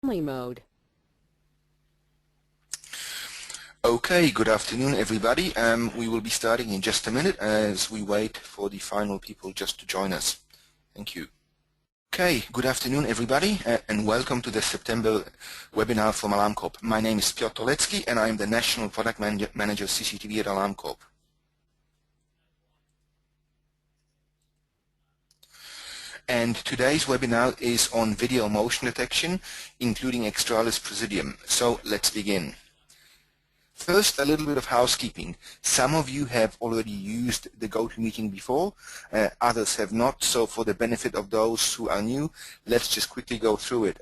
mode. Okay, good afternoon everybody. We will be starting in just a minute as we wait for the final people just to join us. Thank you. Okay, good afternoon everybody and welcome to the September webinar from Alarm Corp. My name is Piotr Tolecki and I am the National Product Manager CCTV at Alarm Corp. And today's webinar is on video motion detection, including Xtralis Presidium. So let's begin. First, a little bit of housekeeping. Some of you have already used the GoToMeeting before, others have not, so for the benefit of those who are new, let's just quickly go through it.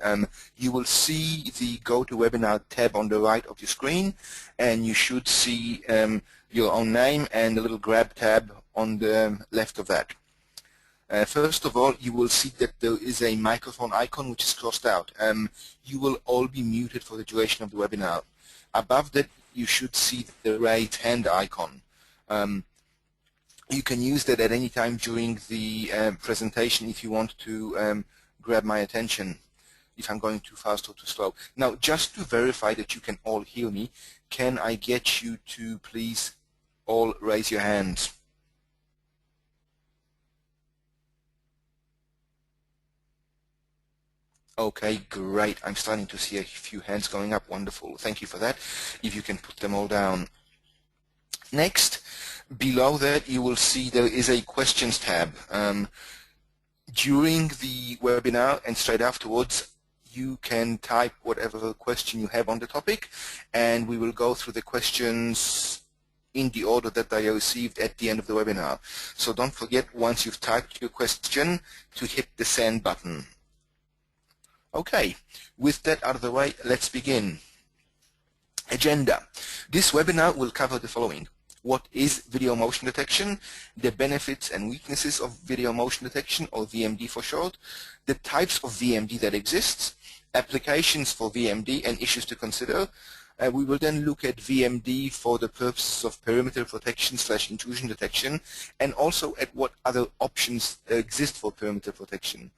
You will see the GoToWebinar tab on the right of your screen, and you should see your own name and a little grab tab on the left of that. First of all, you will see that there is a microphone icon which is crossed out. You will all be muted for the duration of the webinar. Above that, you should see the raised hand icon. You can use that at any time during the presentation if you want to grab my attention, if I'm going too fast or too slow. Now, just to verify that you can all hear me, can I get you to please all raise your hands? Okay, great. I'm starting to see a few hands going up. Wonderful. Thank you for that. If you can put them all down. Next, below that, you will see there is a questions tab. During the webinar and straight afterwards, you can type whatever question you have on the topic, and we will go through the questions in the order that they are received at the end of the webinar. So don't forget, once you've typed your question, to hit the send button. Okay, with that out of the way, let's begin. Agenda. This webinar will cover the following. What is video motion detection? The benefits and weaknesses of video motion detection, or VMD for short. The types of VMD that exist. Applications for VMD and issues to consider. We will then look at VMD for the purposes of perimeter protection / intrusion detection, and also at what other options exist for perimeter protection.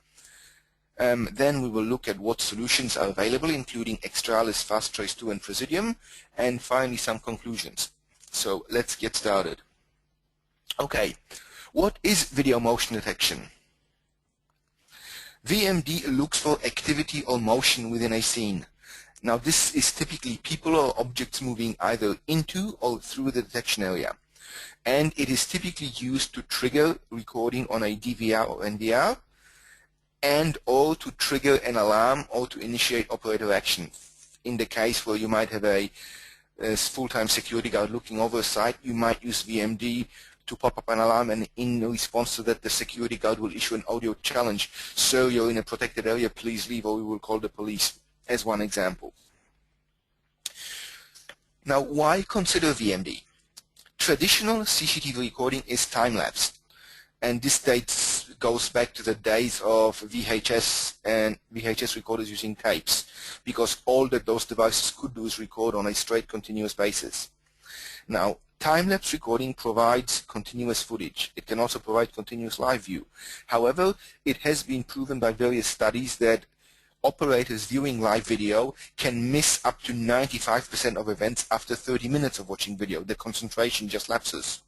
Then we will look at what solutions are available, including Xtralis, Fast Trace 2 and Presidium, and finally some conclusions. So let's get started. Okay, what is video motion detection? VMD looks for activity or motion within a scene. Now this is typically people or objects moving either into or through the detection area. And it is typically used to trigger recording on a DVR or NVR, and or to trigger an alarm or to initiate operator action. In the case where you might have a full-time security guard looking over a site, you might use VMD to pop up an alarm, and in response to that, the security guard will issue an audio challenge. "Sir, you're in a protected area, please leave or we will call the police," as one example. Now, why consider VMD? Traditional CCTV recording is time-lapse, and this goes back to the days of VHS and VHS recorders using tapes, because all that those devices could do is record on a straight continuous basis. Now, time-lapse recording provides continuous footage. It can also provide continuous live view. However, it has been proven by various studies that operators viewing live video can miss up to 95% of events after 30 minutes of watching video. The concentration just lapses.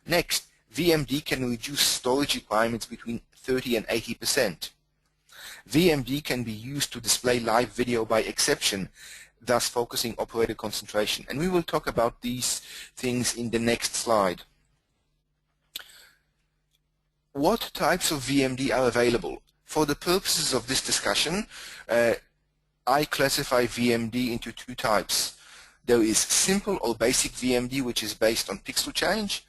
Next, VMD can reduce storage requirements between 30 and 80%. VMD can be used to display live video by exception, thus focusing operator concentration. And we will talk about these things in the next slide. What types of VMD are available? For the purposes of this discussion, I classify VMD into two types. There is simple or basic VMD, which is based on pixel change,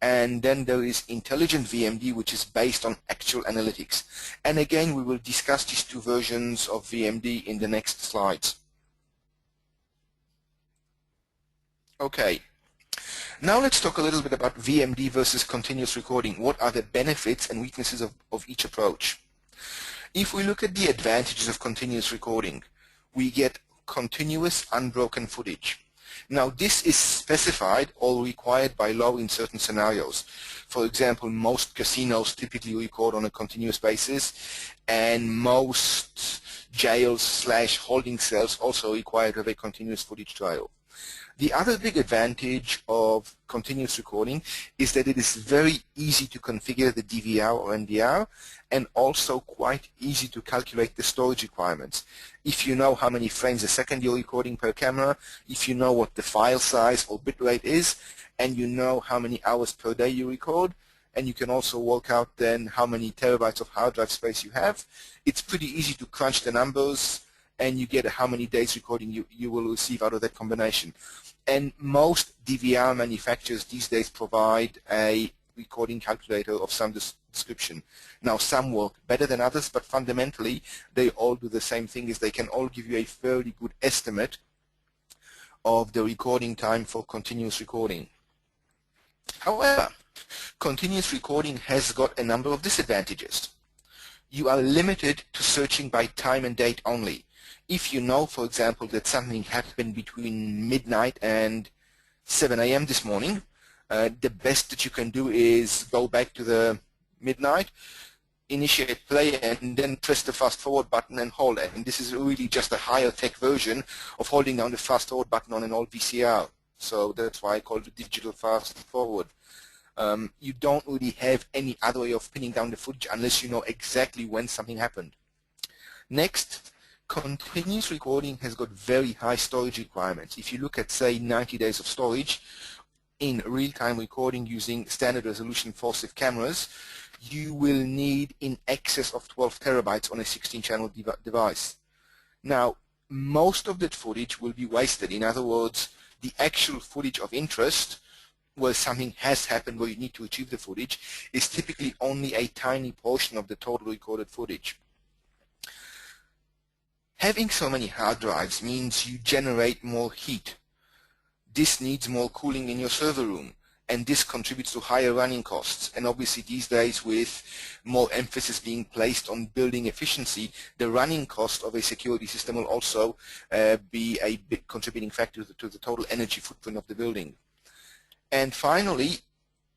and then there is intelligent VMD, which is based on actual analytics. And again, we will discuss these two versions of VMD in the next slides. Okay, now let's talk a little bit about VMD versus continuous recording. What are the benefits and weaknesses of each approach? If we look at the advantages of continuous recording, we get continuous unbroken footage. Now, this is specified or required by law in certain scenarios. For example, most casinos typically record on a continuous basis, and most jails/holding cells also require to have a continuous footage trial. The other big advantage of continuous recording is that it is very easy to configure the DVR or NVR, and also quite easy to calculate the storage requirements. If you know how many frames a second you're recording per camera, if you know what the file size or bitrate is, and you know how many hours per day you record, and you can also work out then how many terabytes of hard drive space you have, it's pretty easy to crunch the numbers and you get how many days recording you will receive out of that combination. And most DVR manufacturers these days provide a recording calculator of some description. Now, some work better than others, but fundamentally they all do the same thing, is they can all give you a fairly good estimate of the recording time for continuous recording. However, continuous recording has got a number of disadvantages. You are limited to searching by time and date only. If you know, for example, that something happened between midnight and 7 a.m. this morning, the best that you can do is go back to the midnight, initiate play, and then press the fast forward button and hold it. And this is really just a higher tech version of holding down the fast forward button on an old VCR. So that's why I call it digital fast forward. You don't really have any other way of pinning down the footage unless you know exactly when something happened. Next, continuous recording has got very high storage requirements. If you look at, say, 90 days of storage in real-time recording using standard resolution 4SIF cameras, you will need in excess of 12 terabytes on a 16-channel device. Now, most of that footage will be wasted. In other words, the actual footage of interest, where something has happened where you need to retrieve the footage, is typically only a tiny portion of the total recorded footage. Having so many hard drives means you generate more heat. This needs more cooling in your server room, and this contributes to higher running costs. And obviously these days, with more emphasis being placed on building efficiency, the running cost of a security system will also be a big contributing factor to the total energy footprint of the building. And finally,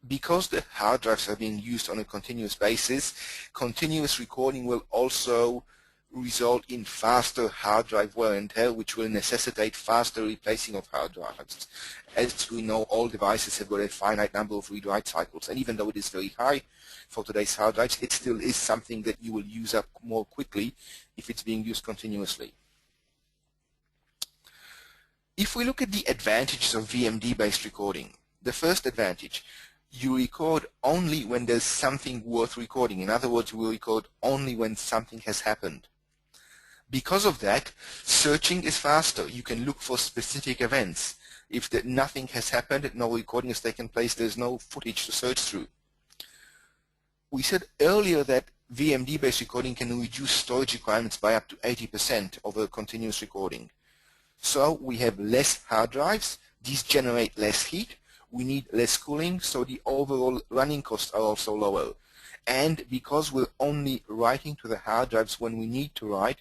because the hard drives are being used on a continuous basis, continuous recording will also result in faster hard drive wear and tear, which will necessitate faster replacing of hard drives. As we know, all devices have got a finite number of read-write cycles, and even though it is very high for today's hard drives, it still is something that you will use up more quickly if it's being used continuously. If we look at the advantages of VMD-based recording, the first advantage, you record only when there's something worth recording. In other words, you will record only when something has happened. Because of that, searching is faster. You can look for specific events. If nothing has happened, no recording has taken place, there's no footage to search through. We said earlier that VMD-based recording can reduce storage requirements by up to 80% over continuous recording. So we have less hard drives. These generate less heat. We need less cooling, so the overall running costs are also lower. And because we're only writing to the hard drives when we need to write,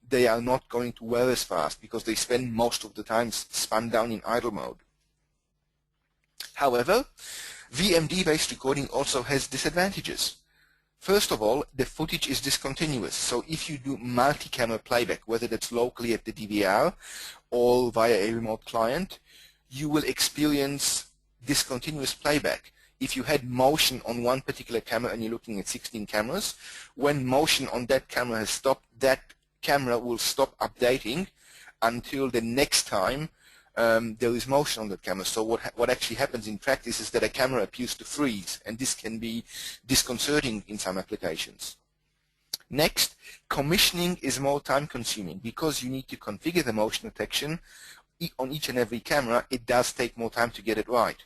they are not going to wear as fast because they spend most of the time spun down in idle mode. However, VMD-based recording also has disadvantages. First of all, the footage is discontinuous. So if you do multi-camera playback, whether that's locally at the DVR or via a remote client, you will experience discontinuous playback. If you had motion on one particular camera and you're looking at 16 cameras, when motion on that camera has stopped, that camera will stop updating until the next time there is motion on that camera. So what actually happens in practice is that a camera appears to freeze, and this can be disconcerting in some applications. Next, commissioning is more time consuming because you need to configure the motion detection on each and every camera. It does take more time to get it right.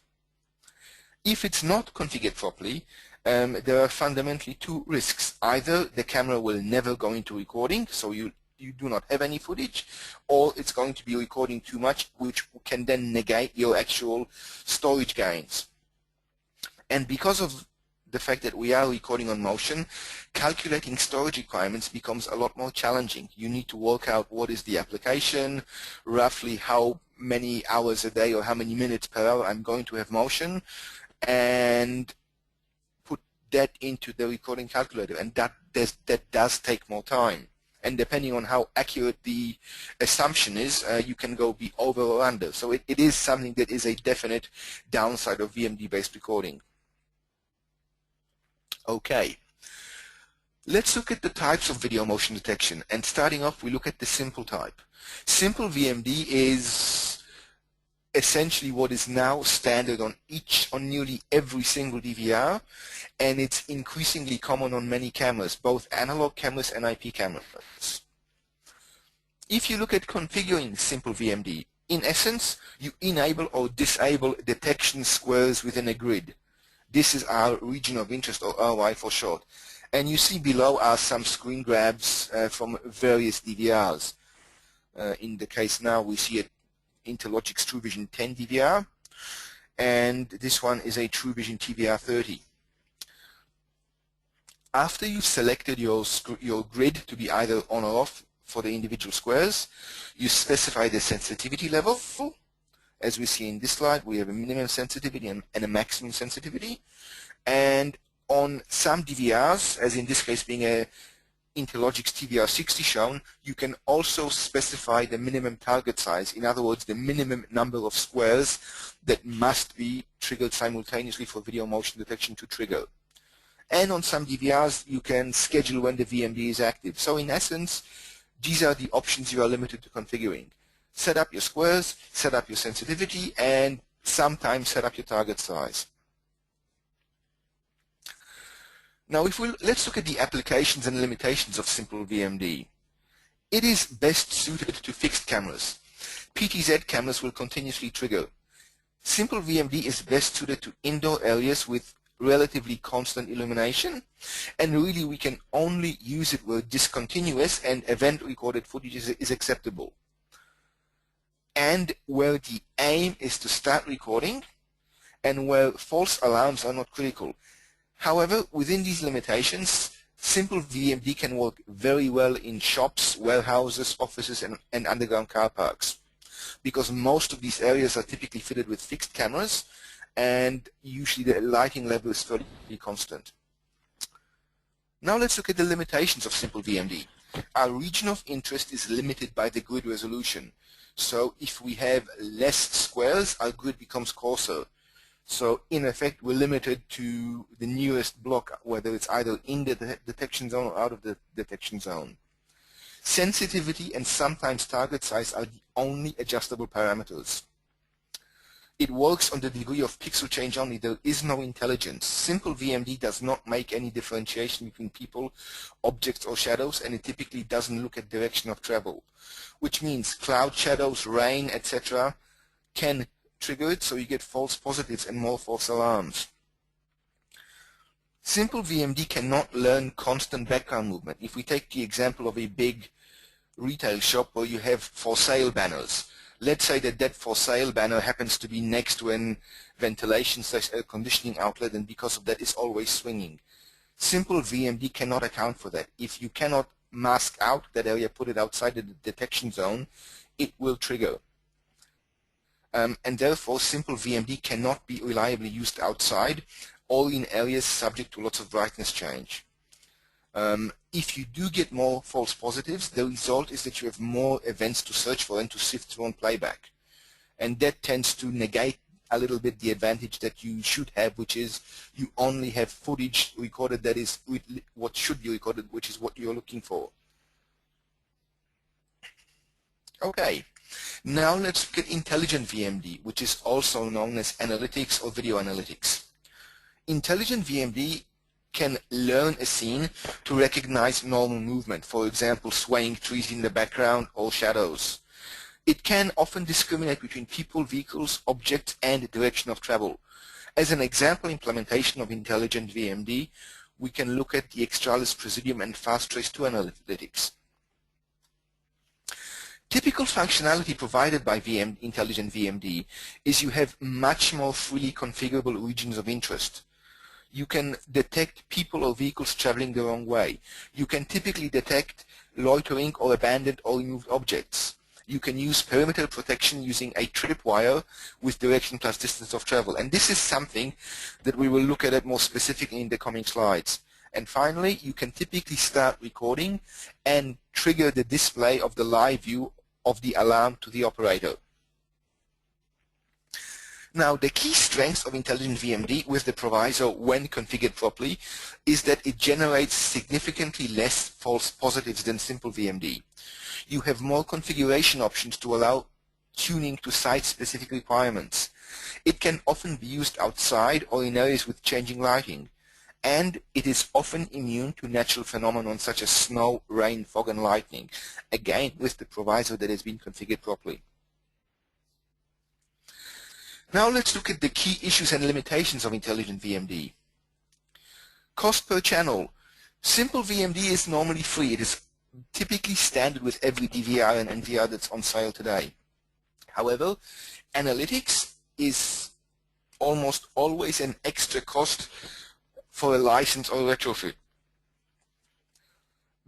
If it's not configured properly, there are fundamentally two risks. Either the camera will never go into recording, so you do not have any footage, or it's going to be recording too much, which can then negate your actual storage gains. And because of the fact that we are recording on motion, calculating storage requirements becomes a lot more challenging. You need to work out what is the application, roughly how many hours a day or how many minutes per hour I'm going to have motion, and put that into the recording calculator, and that does take more time. And depending on how accurate the assumption is, you can go be over or under. So it is something that is a definite downside of VMD-based recording. Okay. Let's look at the types of video motion detection. And starting off, we look at the simple type. Simple VMD is essentially what is now standard on nearly every single DVR, and it's increasingly common on many cameras, both analog cameras and IP cameras. If you look at configuring simple VMD, in essence, you enable or disable detection squares within a grid. This is our region of interest, or ROI for short. And you see below are some screen grabs from various DVRs. In the case now, we see it Interlogic's TrueVision 10 DVR, and this one is a TrueVision TVR 30. After you've selected your grid to be either on or off for the individual squares, you specify the sensitivity level. As we see in this slide, we have a minimum sensitivity and a maximum sensitivity. And on some DVRs, as in this case being a Interlogic's TVR 60 shown, you can also specify the minimum target size, in other words, the minimum number of squares that must be triggered simultaneously for video motion detection to trigger. And on some DVRs, you can schedule when the VMD is active. So in essence, these are the options you are limited to configuring. Set up your squares, set up your sensitivity, and sometimes set up your target size. Now, let's look at the applications and limitations of simple VMD. It is best suited to fixed cameras. PTZ cameras will continuously trigger. Simple VMD is best suited to indoor areas with relatively constant illumination, and really we can only use it where discontinuous and event recorded footage is acceptable, and where the aim is to start recording and where false alarms are not critical. However, within these limitations, simple VMD can work very well in shops, warehouses, offices, and underground car parks, because most of these areas are typically fitted with fixed cameras, and usually the lighting level is fairly constant. Now let's look at the limitations of simple VMD. Our region of interest is limited by the grid resolution. So if we have less squares, our grid becomes coarser. So in effect, we're limited to the nearest block, whether it's either in the detection zone or out of the detection zone. Sensitivity and sometimes target size are the only adjustable parameters. It works on the degree of pixel change only. There is no intelligence. Simple VMD does not make any differentiation between people, objects, or shadows, and it typically doesn't look at direction of travel, which means cloud shadows, rain, etc. can trigger it, so you get false positives and more false alarms. Simple VMD cannot learn constant background movement. If we take the example of a big retail shop where you have for sale banners, let's say that for sale banner happens to be next to an ventilation/air conditioning outlet, and because of that it's always swinging. Simple VMD cannot account for that. If you cannot mask out that area, put it outside the detection zone, it will trigger. And therefore, simple VMD cannot be reliably used outside or in areas subject to lots of brightness change. If you do get more false positives, the result is that you have more events to search for and to sift through on playback. And that tends to negate a little bit the advantage that you should have, which is you only have footage recorded that is what should be recorded, which is what you're looking for. Okay. Now let's look at intelligent VMD, which is also known as analytics or video analytics. Intelligent VMD can learn a scene to recognize normal movement, for example, swaying trees in the background or shadows. It can often discriminate between people, vehicles, objects, and direction of travel. As an example implementation of intelligent VMD, we can look at the Xtralis Presidium and FastTrace2 analytics. Typical functionality provided by intelligent VMD is you have much more freely configurable regions of interest. You can detect people or vehicles traveling the wrong way. You can typically detect loitering or abandoned or removed objects. You can use perimeter protection using a tripwire with direction plus distance of travel. And this is something that we will look at more specifically in the coming slides. And finally, you can typically start recording and trigger the display of the live view of the alarm to the operator. Now, the key strengths of Intelligent VMD with the proviso when configured properly is that it generates significantly less false positives than simple VMD. You have more configuration options to allow tuning to site-specific requirements. It can often be used outside or in areas with changing lighting, and it is often immune to natural phenomena such as snow, rain, fog, and lightning, again with the proviso that has been configured properly. Now let's look at the key issues and limitations of Intelligent VMD. Cost per channel. Simple VMD is normally free. It is typically standard with every DVR and NVR that's on sale today. However, analytics is almost always an extra cost for a license or retrofit.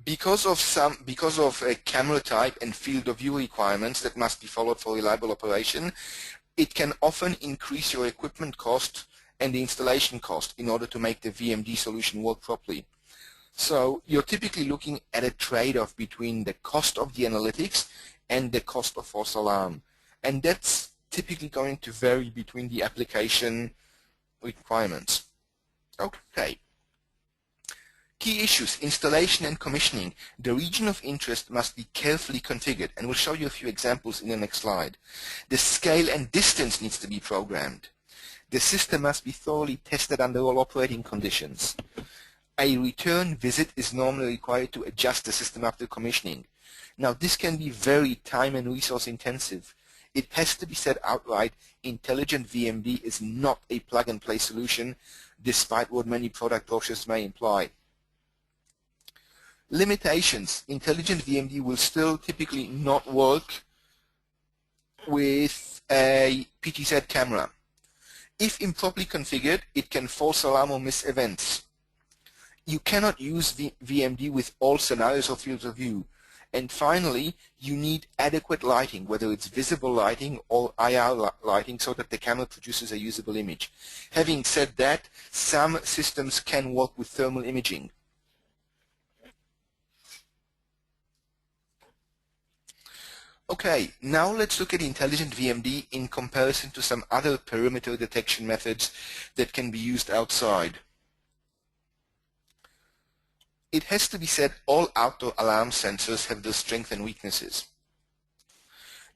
Because of a camera type and field of view requirements that must be followed for reliable operation, it can often increase your equipment cost and the installation cost in order to make the VMD solution work properly. So you're typically looking at a trade-off between the cost of the analytics and the cost of false alarm. And that's typically going to vary between the application requirements. Okay. Key issues, installation and commissioning. The region of interest must be carefully configured, and we'll show you a few examples in the next slide. The scale and distance needs to be programmed. The system must be thoroughly tested under all operating conditions. A return visit is normally required to adjust the system after commissioning. Now, this can be very time and resource intensive. It has to be said outright, Intelligent VMD is not a plug-and-play solution, despite what many product brochures may imply. Limitations. Intelligent VMD will still typically not work with a PTZ camera. If improperly configured, it can false alarm or miss events. You cannot use VMD with all scenarios or fields of view. And finally, you need adequate lighting, whether it's visible lighting or IR lighting, so that the camera produces a usable image. Having said that, some systems can work with thermal imaging. Okay, now let's look at Intelligent VMD in comparison to some other perimeter detection methods that can be used outside. It has to be said all outdoor alarm sensors have their strengths and weaknesses.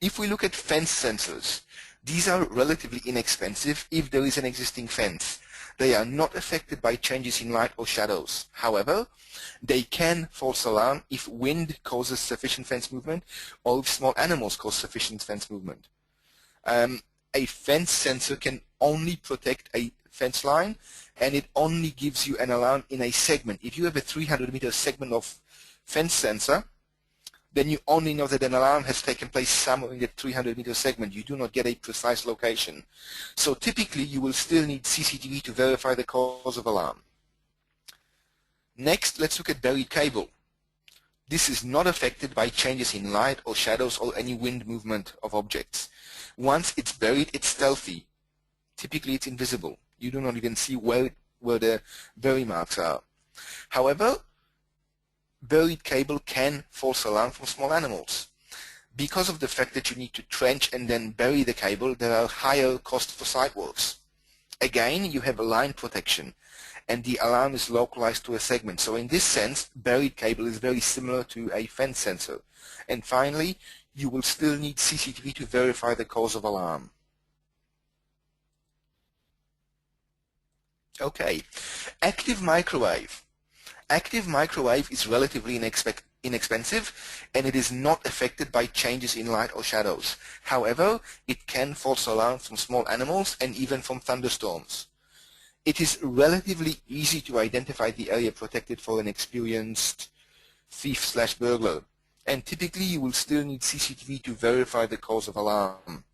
If we look at fence sensors, these are relatively inexpensive if there is an existing fence. They are not affected by changes in light or shadows. However, they can false alarm if wind causes sufficient fence movement or if small animals cause sufficient fence movement. A fence sensor can only protect a fence line, and it only gives you an alarm in a segment. If you have a 300-meter segment of fence sensor, then you only know that an alarm has taken place somewhere in that 300-meter segment. You do not get a precise location. So typically, you will still need CCTV to verify the cause of alarm. Next, let's look at buried cable. This is not affected by changes in light or shadows or any wind movement of objects. Once it's buried, it's stealthy. Typically, it's invisible. You do not even see where the bury marks are. However, buried cable can false alarm from small animals. Because of the fact that you need to trench and then bury the cable, there are higher costs for site works. Again, you have a line protection, and the alarm is localized to a segment. So in this sense, buried cable is very similar to a fence sensor. And finally, you will still need CCTV to verify the cause of alarm. Okay, active microwave. Active microwave is relatively inexpensive, and it is not affected by changes in light or shadows. However, it can false alarm from small animals and even from thunderstorms. It is relatively easy to identify the area protected for an experienced thief/burglar, and typically you will still need CCTV to verify the cause of alarm.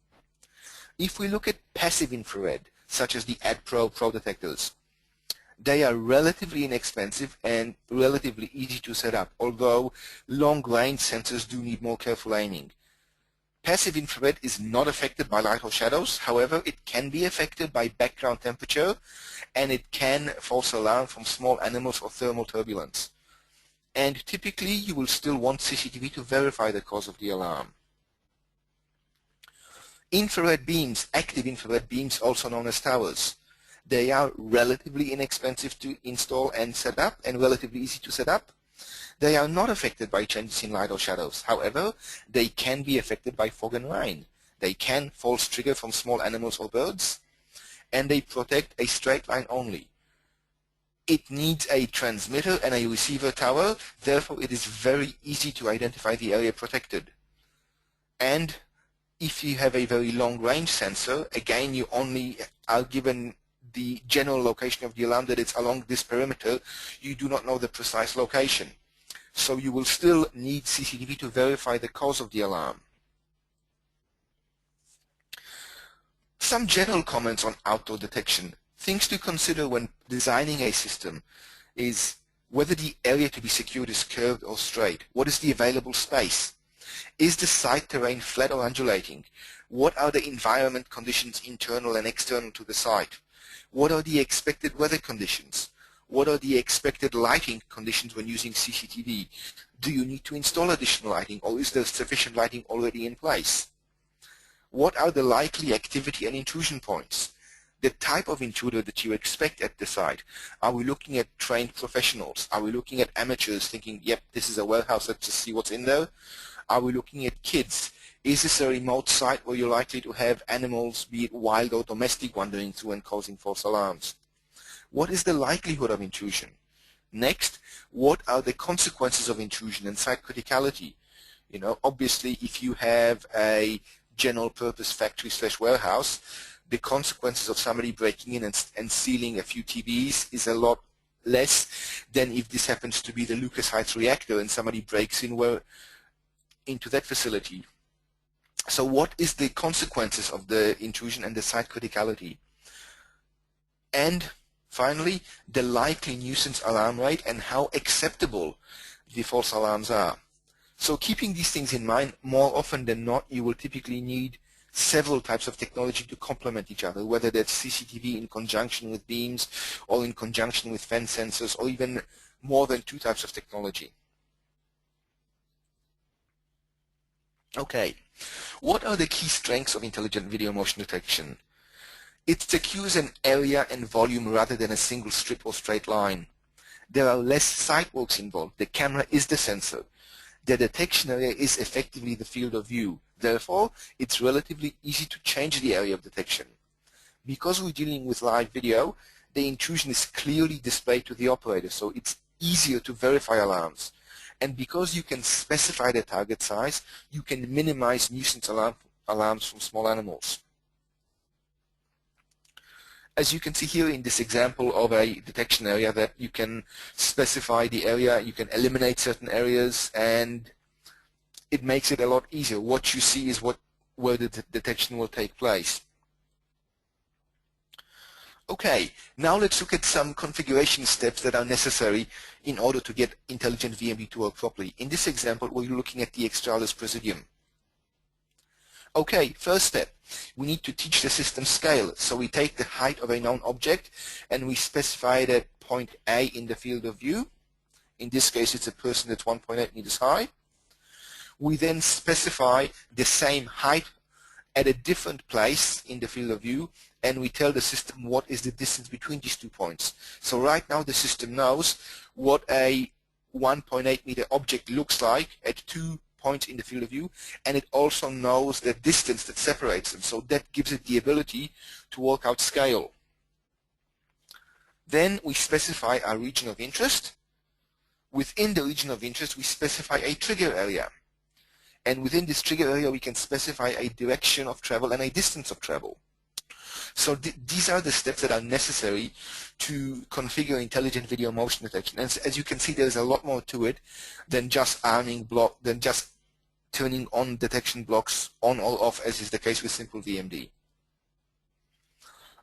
If we look at passive infrared, such as the AdPro Pro detectors, they are relatively inexpensive and relatively easy to set up, although long-range sensors do need more careful aiming. Passive infrared is not affected by light or shadows. However, it can be affected by background temperature, and it can false alarm from small animals or thermal turbulence. And typically, you will still want CCTV to verify the cause of the alarm. Infrared beams, active infrared beams, also known as towers. They are relatively inexpensive to install and set up, and relatively easy to set up. They are not affected by changes in light or shadows. However, they can be affected by fog and rain. They can false trigger from small animals or birds, and they protect a straight line only. It needs a transmitter and a receiver tower, therefore it is very easy to identify the area protected. And if you have a very long range sensor, again you only are given the general location of the alarm, that it's along this perimeter. You do not know the precise location. So you will still need CCTV to verify the cause of the alarm. Some general comments on outdoor detection. Things to consider when designing a system is whether the area to be secured is curved or straight. What is the available space? Is the site terrain flat or undulating? What are the environment conditions internal and external to the site? What are the expected weather conditions? What are the expected lighting conditions when using CCTV? Do you need to install additional lighting, or is there sufficient lighting already in place? What are the likely activity and intrusion points? The type of intruder that you expect at the site. Are we looking at trained professionals? Are we looking at amateurs thinking, yep, this is a warehouse, let's just see what's in there? Are we looking at kids? Is this a remote site where you're likely to have animals, be it wild or domestic, wandering through and causing false alarms? What is the likelihood of intrusion? Next, what are the consequences of intrusion and site criticality? You know, obviously, if you have a general purpose factory / warehouse, the consequences of somebody breaking in and stealing a few TVs is a lot less than if this happens to be the Lucas Heights reactor and somebody breaks in into that facility. So what is the consequences of the intrusion and the site criticality? And finally, the likely nuisance alarm rate and how acceptable the false alarms are. So keeping these things in mind, more often than not, you will typically need several types of technology to complement each other, whether that's CCTV in conjunction with beams or in conjunction with fence sensors, or even more than 2 types of technology. Okay, what are the key strengths of intelligent video motion detection? It secures an area and volume rather than a single strip or straight line. There are less sidewalks involved. The camera is the sensor. The detection area is effectively the field of view. Therefore, it's relatively easy to change the area of detection. Because we're dealing with live video, the intrusion is clearly displayed to the operator, so it's easier to verify alarms. And because you can specify the target size, you can minimize nuisance alarms from small animals. As you can see here in this example of a detection area, that you can specify the area, you can eliminate certain areas, and it makes it a lot easier. What you see is where the detection will take place. Okay, now let's look at some configuration steps that are necessary in order to get intelligent VMD to work properly. In this example, we're looking at the Xtralis Presidium. Okay, first step, we need to teach the system scale. So we take the height of a known object and we specify it at point A in the field of view. In this case, it's a person that's 1.8 meters high. We then specify the same height at a different place in the field of view, and we tell the system what is the distance between these 2 points. So right now the system knows what a 1.8 meter object looks like at 2 points in the field of view, and it also knows the distance that separates them. So that gives it the ability to work out scale. Then we specify our region of interest. Within the region of interest, we specify a trigger area. And within this trigger area, we can specify a direction of travel and a distance of travel. So these are the steps that are necessary to configure intelligent video motion detection. And as you can see, there's a lot more to it than just turning on detection blocks on or off, as is the case with simple VMD.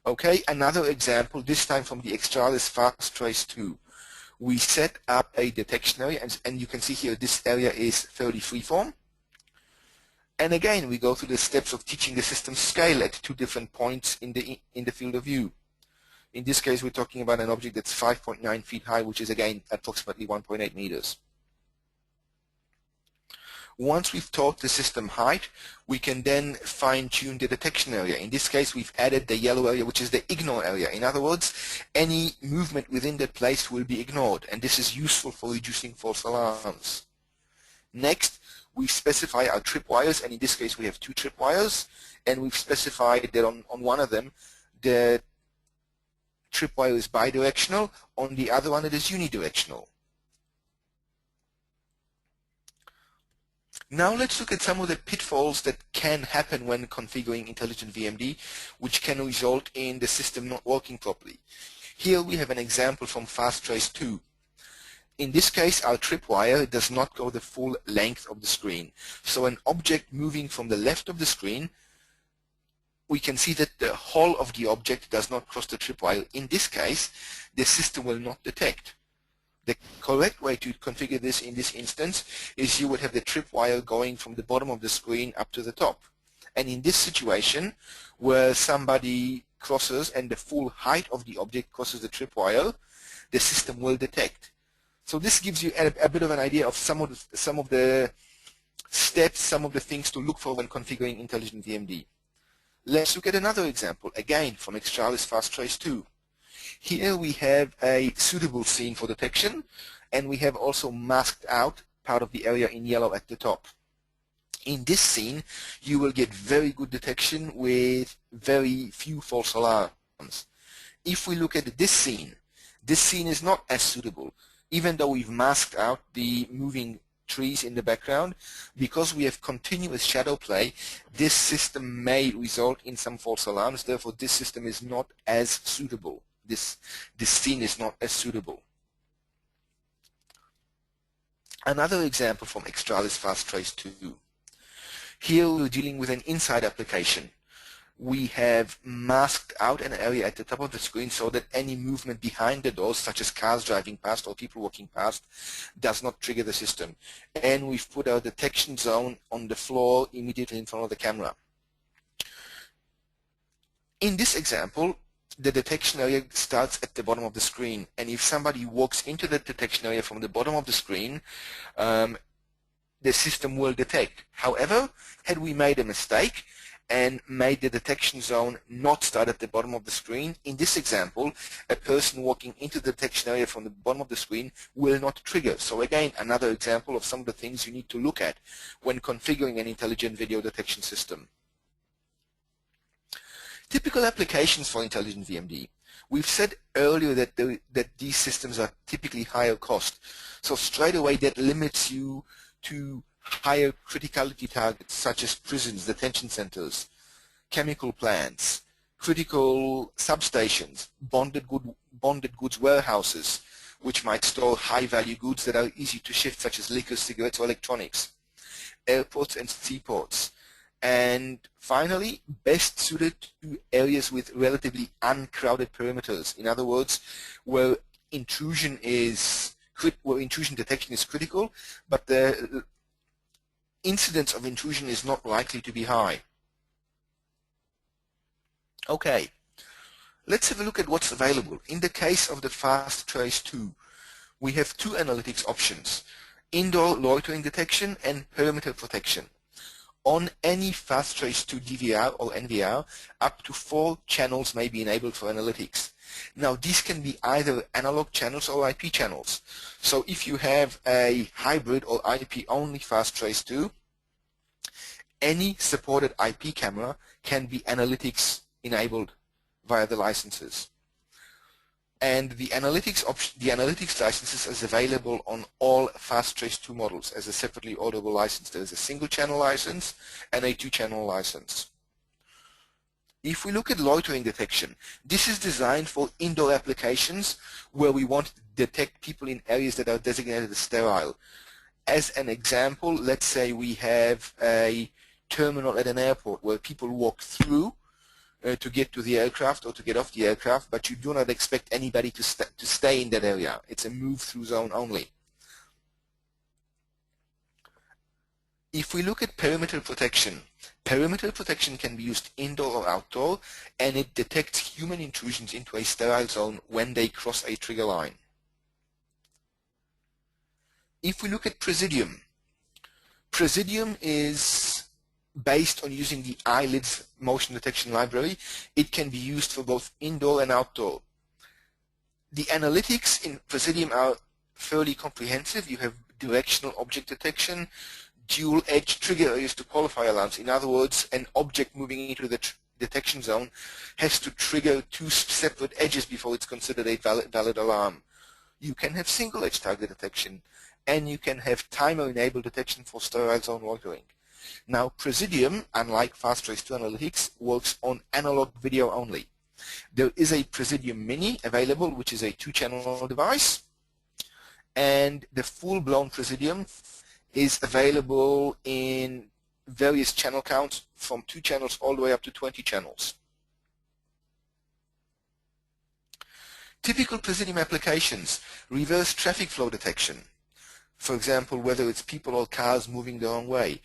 Okay, another example, this time from the Xtralis Fast Trace 2. We set up a detection area, and you can see here this area is fairly freeform. And again, we go through the steps of teaching the system scale at two different points in the field of view. In this case, we're talking about an object that's 5.9 feet high, which is again approximately 1.8 meters. Once we've taught the system height, we can then fine-tune the detection area. In this case, we've added the yellow area, which is the ignore area. In other words, any movement within that place will be ignored, and this is useful for reducing false alarms. Next, we specify our tripwires, and in this case, we have two tripwires, and we've specified that on one of them, the tripwire is bidirectional, on the other one it is unidirectional. Now let's look at some of the pitfalls that can happen when configuring intelligent VMD, which can result in the system not working properly. Here we have an example from FastTrace 2. In this case, our tripwire does not go the full length of the screen. So an object moving from the left of the screen, we can see that the whole of the object does not cross the tripwire. In this case, the system will not detect. The correct way to configure this in this instance is you would have the tripwire going from the bottom of the screen up to the top. And in this situation, where somebody crosses and the full height of the object crosses the tripwire, the system will detect. So this gives you a bit of an idea of some of the steps, some of the things to look for when configuring intelligent VMD. Let's look at another example, again from Xtralis FastTrace 2. Here we have a suitable scene for detection, and we have also masked out part of the area in yellow at the top. In this scene, you will get very good detection with very few false alarms. If we look at this scene is not as suitable. Even though we've masked out the moving trees in the background, because we have continuous shadow play, this system may result in some false alarms. Therefore, this system is not as suitable. This scene is not as suitable. Another example from Xtralis FastTrace 2. Here we're dealing with an inside application. We have masked out an area at the top of the screen so that any movement behind the doors, such as cars driving past or people walking past, does not trigger the system. And we've put our detection zone on the floor immediately in front of the camera. In this example, the detection area starts at the bottom of the screen, and if somebody walks into the detection area from the bottom of the screen, the system will detect. However, had we made a mistake and made the detection zone not start at the bottom of the screen, in this example, a person walking into the detection area from the bottom of the screen will not trigger. So again, another example of some of the things you need to look at when configuring an intelligent video detection system. Typical applications for intelligent VMD. We've said earlier that these systems are typically higher cost. So straight away that limits you to higher criticality targets such as prisons, detention centers, chemical plants, critical substations, bonded goods warehouses, which might store high-value goods that are easy to shift, such as liquor, cigarettes, or electronics, airports and seaports. And finally, best suited to areas with relatively uncrowded perimeters. In other words, where intrusion detection is critical, but the incidence of intrusion is not likely to be high. Okay, let's have a look at what's available. In the case of the FastTrace 2, we have two analytics options: indoor loitering detection and perimeter protection. On any FastTrace 2 DVR or NVR, up to 4 channels may be enabled for analytics. Now, these can be either analog channels or IP channels. So if you have a hybrid or IP-only FastTrace 2, any supported IP camera can be analytics enabled via the licenses. And the analytics licenses is available on all FastTrace 2 models as a separately orderable license. There is a single channel license and a 2-channel license. If we look at loitering detection, this is designed for indoor applications where we want to detect people in areas that are designated as sterile. As an example, let's say we have a terminal at an airport where people walk through to get to the aircraft or to get off the aircraft, but you do not expect anybody to stay in that area. It's a move-through zone only. If we look at perimeter protection can be used indoor or outdoor, and it detects human intrusions into a sterile zone when they cross a trigger line. If we look at Presidium is based on using the eyelids motion detection library. It can be used for both indoor and outdoor. The analytics in Presidium are fairly comprehensive. You have directional object detection, dual edge trigger areas to qualify alarms. In other words, an object moving into the detection zone has to trigger two separate edges before it's considered a valid alarm. You can have single edge target detection, and you can have timer-enabled detection for sterile zone loitering. Now, Presidium, unlike FastTrace2 Analytics, works on analog video only. There is a Presidium Mini available, which is a 2-channel device, and the full-blown Presidium is available in various channel counts from 2 channels all the way up to 20 channels. Typical Presidium applications: reverse traffic flow detection. For example, whether it's people or cars moving the wrong way,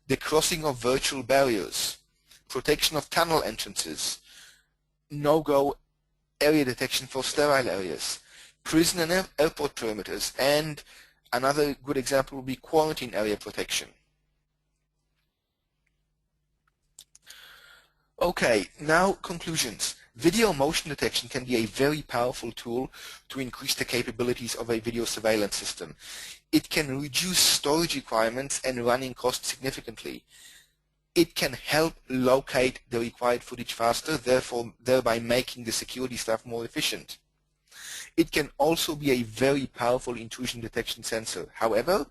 the crossing of virtual barriers, protection of tunnel entrances, no-go area detection for sterile areas, prison and airport perimeters, and another good example would be quarantine area protection. Okay, now conclusions. Video motion detection can be a very powerful tool to increase the capabilities of a video surveillance system. It can reduce storage requirements and running costs significantly. It can help locate the required footage faster, thereby making the security staff more efficient. It can also be a very powerful intrusion detection sensor. However,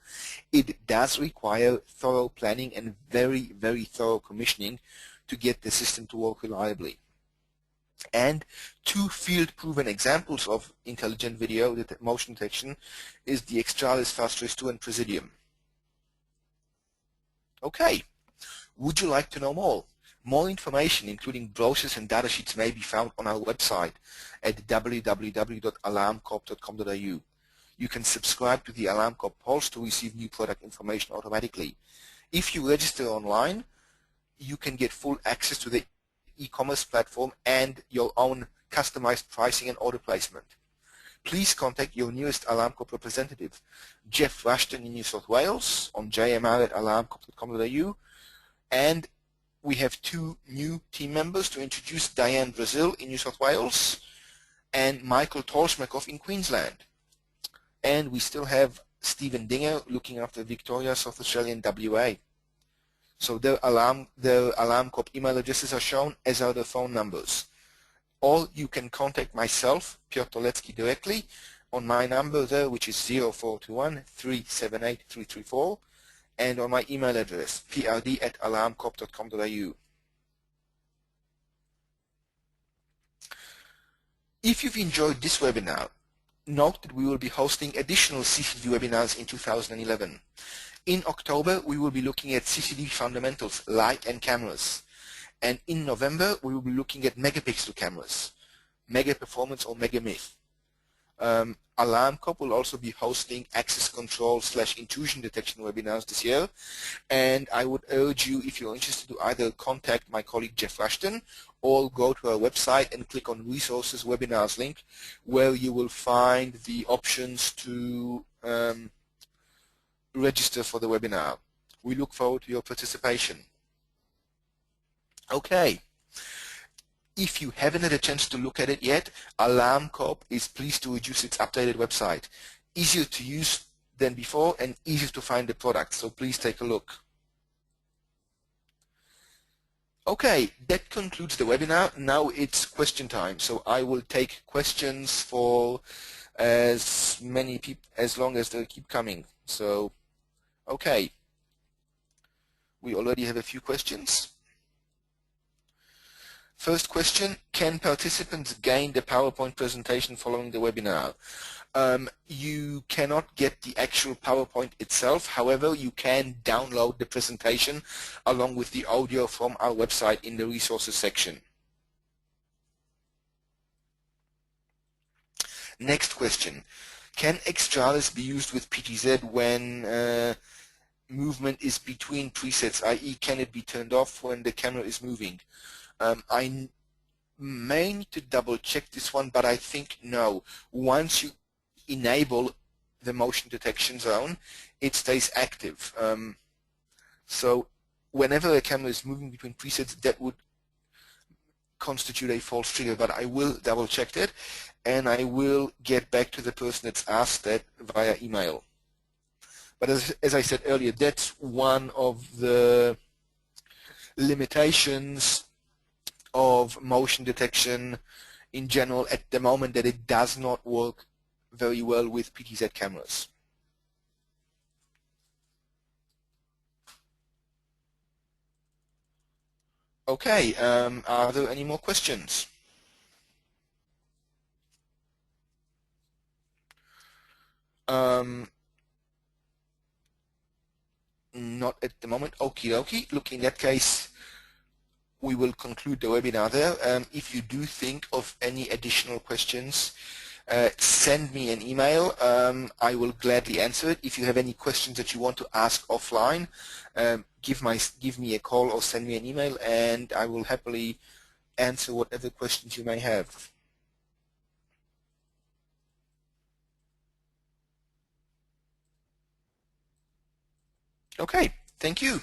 it does require thorough planning and very, very thorough commissioning to get the system to work reliably. And 2 field-proven examples of intelligent video motion detection is the Xtralis FastTrace2 and Presidium. Okay, would you like to know more? More information, including brochures and datasheets, may be found on our website at www.alarmcorp.com.au. You can subscribe to the Alarm Corp Pulse to receive new product information automatically. If you register online, you can get full access to the e-commerce platform and your own customized pricing and order placement. Please contact your nearest Alarm Corp representative, Jeff Rushton in New South Wales, on jmr@alarmcorp.com.au, and we have 2 new team members to introduce: Diane Brazil in New South Wales and Michael Tolshmakov in Queensland. And we still have Stephen Dinger looking after Victoria, South Australia and WA. So their Alarm Corp email addresses are shown, as are their phone numbers. Or you can contact myself, Piotr Tolecki, directly on my number there, which is 0421-378-334, and on my email address, prd@alarmcorp.com.au. If you've enjoyed this webinar, note that we will be hosting additional CCTV webinars in 2011. In October, we will be looking at CCTV fundamentals, light and cameras. And in November, we will be looking at megapixel cameras, mega performance or mega myth. Alarm Corp will also be hosting access control / intrusion detection webinars this year. And I would urge you, if you're interested, to either contact my colleague Jeff Rushton or go to our website and click on Resources Webinars link, where you will find the options to register for the webinar. We look forward to your participation. Okay. If you haven't had a chance to look at it yet, Alarm Corp is pleased to introduce its updated website. Easier to use than before and easier to find the product, so please take a look. Okay, that concludes the webinar. Now it's question time, so I will take questions for as many people, as long as they keep coming. So, okay. We already have a few questions. First question, can participants gain the PowerPoint presentation following the webinar? You cannot get the actual PowerPoint itself. However, you can download the presentation along with the audio from our website in the resources section. Next question, can Xtralis be used with PTZ when movement is between presets, i.e. can it be turned off when the camera is moving? I may need to double check this one, but I think no. Once you enable the motion detection zone, it stays active. So whenever a camera is moving between presets, that would constitute a false trigger, but I will double check that, and I will get back to the person that's asked that via email. But as I said earlier, that's one of the limitations of motion detection in general at the moment, that it does not work very well with PTZ cameras. Okay, are there any more questions? Not at the moment. Okie dokie. Look, in that case, we will conclude the webinar there. If you do think of any additional questions, send me an email. I will gladly answer it. If you have any questions that you want to ask offline, give me a call or send me an email, and I will happily answer whatever questions you may have. Okay, thank you.